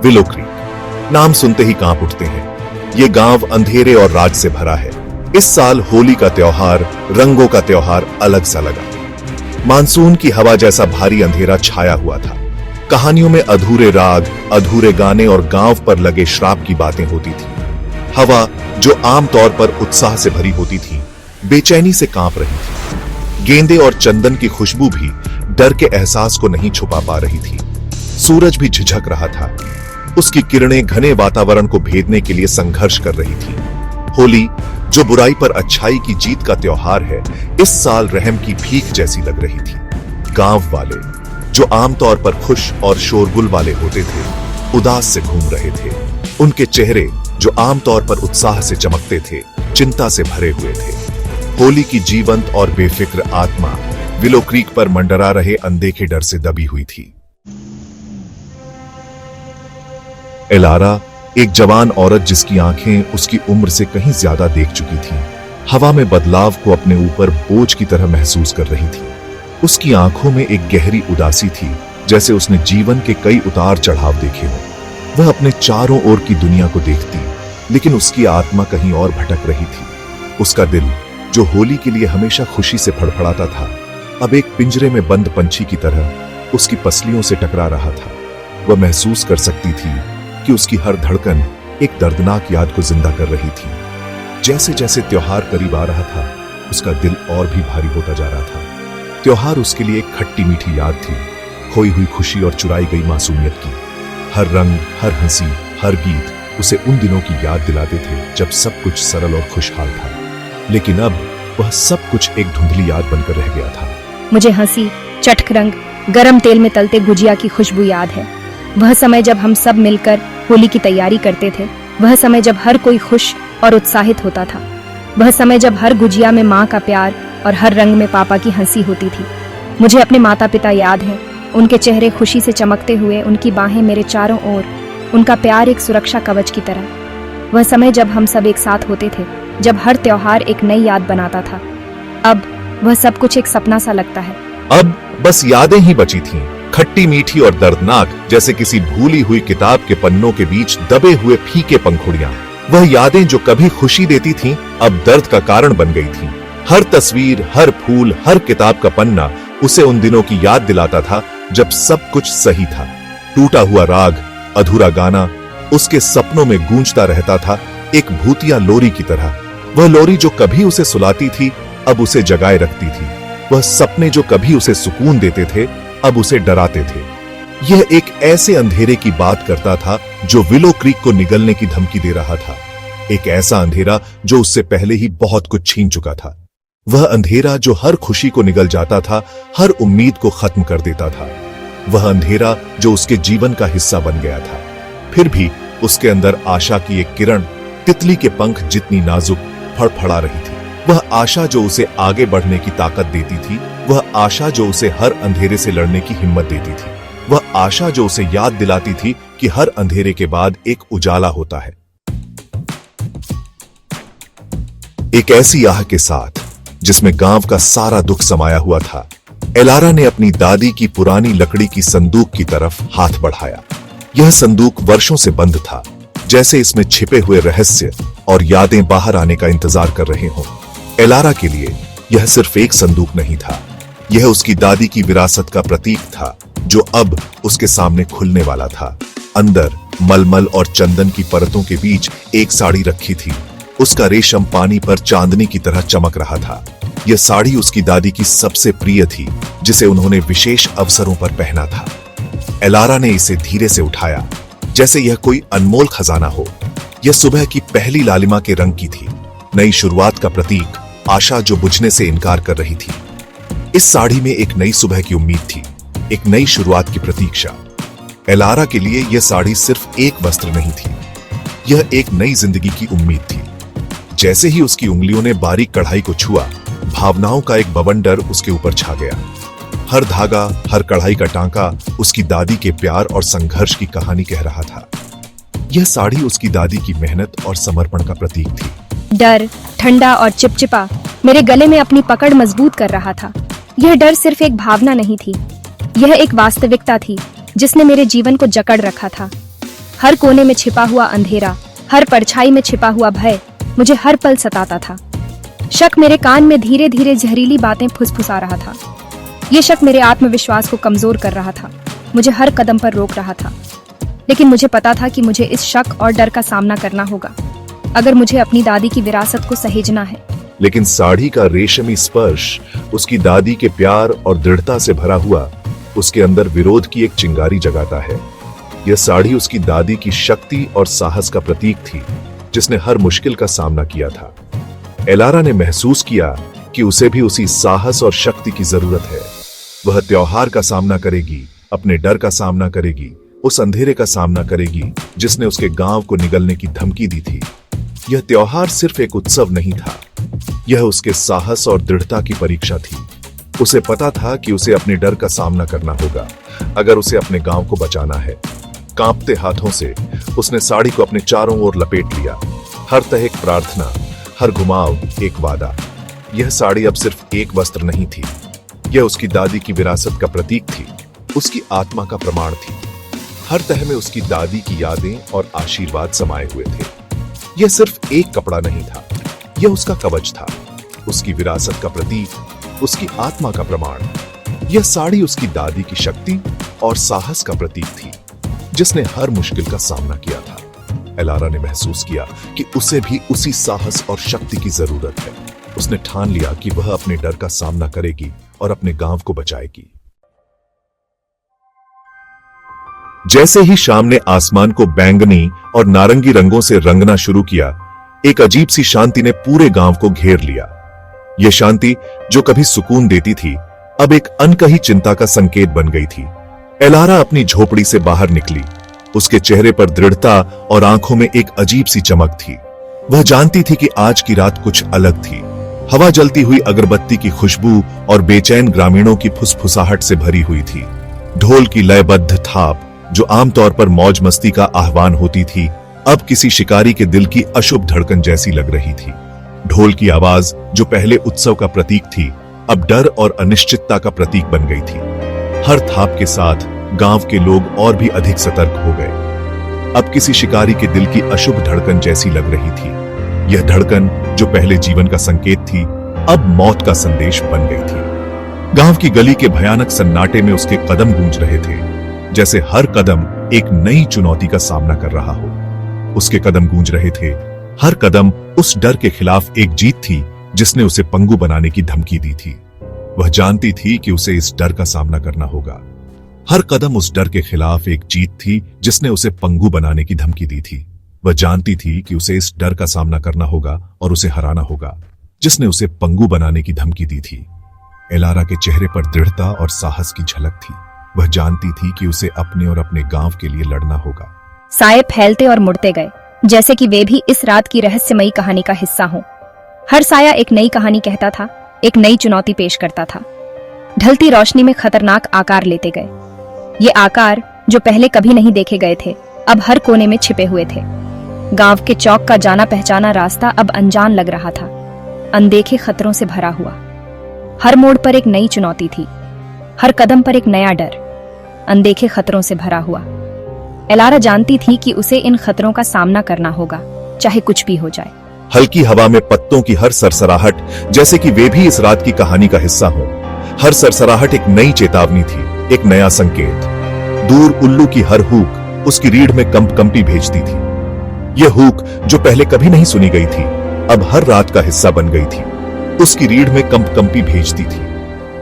Willow creek नाम सुनते ही कांप उठते हैं। ये गांव अंधेरे और राज से भरा है। इस साल होली का त्योहार, रंगों का त्योहार अलग सा लगा। मानसून की हवा जैसा भारी अंधेरा छाया हुआ था। कहानियों में अधूरे राग, अधूरे गाने और गांव पर लगे श्राप की बातें होती थी। हवा जो आमतौर पर उत्साह से भरी होती थी, बेचैनी से कांप रही थी। गेंदे और चंदन की खुशबू भी डर के एहसास को नहीं छुपा पा रही थी। सूरज भी झिझक रहा था। उसकी किरणें घने वातावरण को भेदने के लिए संघर्ष कर रही थी। होली, जो बुराई पर अच्छाई की जीत का त्योहार है, इस साल रहम की भीख जैसी लग रही थी। गांव वाले, जो आमतौर पर खुश और शोरगुल वाले होते थे, उदास से घूम रहे थे। उनके चेहरे, जो आमतौर पर उत्साह से चमकते थे, चिंता से भरे हुए थे। होली की जीवंत और बेफिक्र आत्मा विलो क्रीक पर मंडरा रहे अनदेखे डर से दबी हुई थी। एलारा, एक जवान औरत जिसकी आंखें उसकी उम्र से कहीं ज्यादा देख चुकी थीं, हवा में बदलाव को अपने ऊपर बोझ की तरह महसूस कर रही थी। उसकी आंखों में एक गहरी उदासी थी, जैसे उसने जीवन के कई उतार चढ़ाव देखे हों। वह अपने चारों ओर की दुनिया को देखती, लेकिन उसकी आत्मा कहीं और भटक रही थी। उसका दिल, जो होली के लिए हमेशा खुशी से फड़फड़ाता था, अब एक पिंजरे में बंद पंछी की तरह उसकी पसलियों से टकरा रहा था। वह महसूस कर सकती थी कि उसकी हर धड़कन एक दर्दनाक याद को जिंदा कर रही थी। जैसे जैसे त्योहार करीब आ रहा था, उसका दिल और भी भारी होता जा रहा था। त्योहार उसके लिए एक खट्टी मीठी याद थी, खोई हुई खुशी और चुराई गई मासूमियत की। हर रंग, हर हंसी, हर गीत उसे उन दिनों की याद दिलाते थे जब सब कुछ सरल और खुशहाल था। लेकिन अब वह सब कुछ एक धुंधली याद बनकर रह गया था। मुझे हंसी, चटक रंग, गरम तेल में तलते गुजिया की खुशबू याद है। वह समय जब हम सब मिलकर होली की तैयारी करते थे। वह समय जब हर कोई खुश और उत्साहित होता था। वह समय जब हर गुजिया में माँ का प्यार और हर रंग में पापा की हंसी होती थी। मुझे अपने माता पिता याद हैं, उनके चेहरे खुशी से चमकते हुए, उनकी बाहें मेरे चारों ओर, उनका प्यार एक सुरक्षा कवच की तरह। वह समय जब हम सब एक साथ होते थे, जब हर त्योहार एक नई याद बनाता था। अब वह सब कुछ एक सपना सा लगता है। अब बस यादें ही बची थीं, खट्टी मीठी और दर्दनाक, जैसे किसी भूली हुई किताब के पन्नों के बीच दबे हुए फीके पंखुड़ियां। वह यादें जो कभी खुशी देती थीं, अब दर्द का कारण बन गई थीं। हर तस्वीर, हर फूल, हर किताब का पन्ना उसे उन दिनों की याद दिलाता था जब सब कुछ सही था। टूटा हुआ राग, अधूरा गाना उसके सपनों में गूंजता रहता था, एक भूतिया लोरी की तरह। वह लोरी जो कभी उसे सुलाती थी, अब उसे जगाए रखती थी। वह सपने जो कभी उसे सुकून देते थे, अब उसे डराते थे। यह एक ऐसे अंधेरे की बात करता था जो विलो क्रीक को निगलने की धमकी दे रहा था। एक ऐसा अंधेरा जो उससे पहले ही बहुत कुछ छीन चुका था। वह अंधेरा जो हर खुशी को निगल जाता था, हर उम्मीद को खत्म कर देता था। वह अंधेरा जो उसके जीवन का हिस्सा बन गया था। फिर भी उसके अंदर आशा की एक किरण, तितली के पंख जितनी नाजुक, फड़फड़ा रही थी। वह आशा जो उसे आगे बढ़ने की ताकत देती थी, वह आशा जो उसे हर अंधेरे से लड़ने की हिम्मत देती थी, वह आशा जो उसे याद दिलाती थी कि हर अंधेरे के बाद एक उजाला होता है। एक ऐसी आह के साथ जिसमें गांव का सारा दुख समाया हुआ था, एलारा ने अपनी दादी की पुरानी लकड़ी की संदूक की तरफ हाथ बढ़ाया। यह संदूक वर्षों से बंद था, जैसे इसमें छिपे हुए रहस्य और यादें बाहर आने का इंतजार कर रहे हों। एलारा के लिए यह सिर्फ एक संदूक नहीं था, यह उसकी दादी की विरासत का प्रतीक था, जो अब उसके सामने खुलने वाला था। अंदर मलमल और चंदन की परतों के बीच एक साड़ी रखी थी। उसका रेशम पानी पर चांदनी की तरह चमक रहा था। यह साड़ी उसकी दादी की सबसे प्रिय थी, जिसे उन्होंने विशेष अवसरों पर पहना था। एलारा ने इसे धीरे से उठाया, जैसे यह कोई अनमोल खजाना हो। यह सुबह की पहली लालिमा के रंग की थी, नई शुरुआत का प्रतीक, आशा जो बुझने से इनकार कर रही थी। इस साड़ी में एक नई सुबह की उम्मीद थी, एक नई शुरुआत की प्रतीक्षा। एलारा के लिए यह साड़ी सिर्फ एक वस्त्र नहीं थी, यह एक नई जिंदगी की उम्मीद थी। जैसे ही उसकी उंगलियों ने बारीक कढ़ाई को छुआ, भावनाओं का एक बवंडर उसके ऊपर छा गया। हर धागा, हर कढ़ाई का टांका उसकी दादी के प्यार और संघर्ष की कहानी कह रहा था। यह साड़ी उसकी दादी की मेहनत और समर्पण का प्रतीक थी। डर, ठंडा और चिपचिपा, मेरे गले में अपनी पकड़ मजबूत कर रहा था। यह डर सिर्फ एक भावना नहीं थी, यह एक वास्तविकता थी जिसने मेरे जीवन को जकड़ रखा था। हर कोने में छिपा हुआ अंधेरा, हर परछाई में छिपा हुआ भय मुझे हर पल सताता था। शक मेरे कान में धीरे धीरे जहरीली बातें फुसफुसा रहा था। ये शक मेरे आत्मविश्वास को कमजोर कर रहा था, मुझे हर कदम पर रोक रहा था। लेकिन मुझे पता था कि मुझे इस शक और डर का सामना करना होगा अगर मुझे अपनी दादी की विरासत को सहेजना है। लेकिन साड़ी का रेशमी स्पर्श, उसकी दादी के प्यार और दृढ़ता से भरा हुआ, उसके अंदर विरोध की एक चिंगारी जगाता है। यह साड़ी उसकी दादी की शक्ति और साहस का प्रतीक थी, जिसने हर मुश्किल का सामना किया था। एलारा ने महसूस किया कि उसे भी उसी साहस और शक्ति की जरूरत है। वह त्योहार का सामना करेगी, अपने डर का सामना करेगी, उस अंधेरे का सामना करेगी जिसने उसके गांव को निगलने की धमकी दी थी। यह त्योहार सिर्फ एक उत्सव नहीं था, यह उसके साहस और दृढ़ता की परीक्षा थी। उसे पता था कि उसे अपने डर का सामना करना होगा अगर उसे अपने गांव को बचाना है। कांपते हाथों से उसने साड़ी को अपने चारों ओर लपेट लिया। हर तह एक प्रार्थना, हर घुमाव एक वादा। यह साड़ी अब सिर्फ एक वस्त्र नहीं थी, यह उसकी दादी की विरासत का प्रतीक थी, उसकी आत्मा का प्रमाण थी। हर तह में उसकी दादी की यादें और आशीर्वाद समाये हुए थे। यह सिर्फ एक कपड़ा नहीं था, यह उसका कवच था, उसकी विरासत का प्रतीक, उसकी आत्मा का प्रमाण। यह साड़ी उसकी दादी की शक्ति और साहस का प्रतीक थी, जिसने हर मुश्किल का सामना किया था। एलारा ने महसूस किया कि उसे भी उसी साहस और शक्ति की जरूरत है। उसने ठान लिया कि वह अपने डर का सामना करेगी और अपने गांव को बचाएगी। जैसे ही शाम ने आसमान को बैंगनी और नारंगी रंगों से रंगना शुरू किया, एक अजीब सी शांति ने पूरे गांव को घेर लिया। यह शांति, जो कभी सुकून देती थी, अब एक अनकही चिंता का संकेत बन गई थी। एलारा अपनी झोपड़ी से बाहर निकली। उसके चेहरे पर दृढ़ता और आंखों में एक अजीब सी चमक थी। वह जानती थी कि आज की रात कुछ अलग थी। हवा जलती हुई अगरबत्ती की खुशबू और बेचैन ग्रामीणों की फुसफुसाहट से भरी हुई थी। ढोल की लयबद्ध थाप, जो आमतौर पर मौज मस्ती का आह्वान होती थी, अब किसी शिकारी के दिल की अशुभ धड़कन जैसी लग रही थी। ढोल की आवाज, जो पहले उत्सव का प्रतीक थी, अब डर और अनिश्चितता का प्रतीक बन गई थी। हर थाप के साथ गांव के लोग और भी अधिक सतर्क हो गए। अब किसी शिकारी के दिल की अशुभ धड़कन जैसी लग रही थी। यह धड़कन, जो पहले जीवन का संकेत थी, अब मौत का संदेश बन गई थी। गांव की गली के भयानक सन्नाटे में उसके कदम गूंज रहे थे, जैसे हर कदम एक नई चुनौती का सामना कर रहा हो। उसके कदम गूंज रहे थे, हर कदम उस डर के खिलाफ एक जीत थी जिसने उसे पंगु बनाने की धमकी दी थी। वह जानती थी कि उसे इस डर का सामना करना होगा। हर कदम उस डर के खिलाफ एक जीत थी जिसने उसे पंगु बनाने की धमकी दी थी। वह जानती थी कि उसे इस डर का सामना करना होगा और उसे हराना होगा, जिसने उसे पंगु बनाने की धमकी दी थी। एलारा के चेहरे पर दृढ़ता और साहस की झलक थी। वह जानती थी कि उसे अपने और अपने गांव के लिए लड़ना होगा। साए फैलते और मुड़ते गए, जैसे कि वे भी इस रात की रहस्यमयी कहानी का हिस्सा हों। हर साया एक नई कहानी कहता था, एक नई चुनौती पेश करता था। ढलती रोशनी में खतरनाक आकार लेते गए। ये आकार, जो पहले कभी नहीं देखे गए थे, अब हर कोने में छिपे हुए थे। गांव के चौक का जाना पहचाना रास्ता अब अनजान लग रहा था, अनदेखे खतरों से भरा हुआ। हर मोड़ पर एक नई चुनौती थी, हर कदम पर एक नया डर, अनदेखे खतरों से भरा हुआ। एलारा जानती थी कि उसे इन खतरों का सामना करना होगा, चाहे कुछ भी हो जाए। हल्की हवा में पत्तों की हर सरसराहट, जैसे कि वे भी इस रात की कहानी का हिस्सा हो। हर सरसराहट एक नई चेतावनी थी, एक नया संकेत। दूर उल्लू की हर हूक उसकी रीढ़ में कंपकंपी भेजती थी। यह हूक, जो पहले कभी नहीं सुनी गई थी, अब हर रात का हिस्सा बन गई थी। उसकी रीढ़ में कंपकंपी भेजती थी।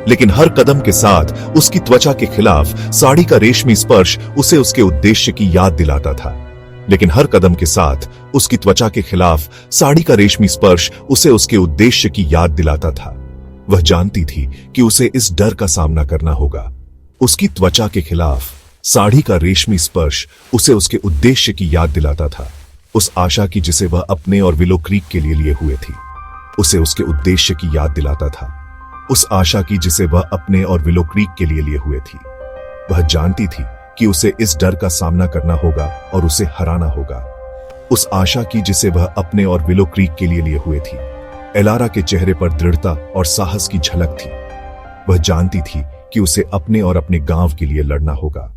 लेकिन हर कदम के साथ उसकी त्वचा के खिलाफ साड़ी का रेशमी स्पर्श उसे उसके उद्देश्य की याद दिलाता था। लेकिन हर कदम के साथ उसकी त्वचा के खिलाफ साड़ी का रेशमी स्पर्श उसे उसके उद्देश्य की याद दिलाता था। वह जानती थी कि उसे इस डर का सामना करना होगा। उसकी त्वचा के खिलाफ साड़ी का रेशमी स्पर्श उसे उसके उद्देश्य की याद दिलाता था, उस आशा की जिसे वह अपने और विलो क्रीक के लिए हुए थी। उसे उसके उद्देश्य की याद दिलाता था, उस आशा की जिसे वह अपने और विलो क्रीक के लिए हुए थी। वह जानती थी कि उसे इस डर का सामना करना होगा और उसे हराना होगा, उस आशा की जिसे वह अपने और विलो क्रीक के लिए हुए थी। एलारा के चेहरे पर दृढ़ता और साहस की झलक थी। वह जानती थी कि उसे अपने और अपने गांव के लिए लड़ना होगा।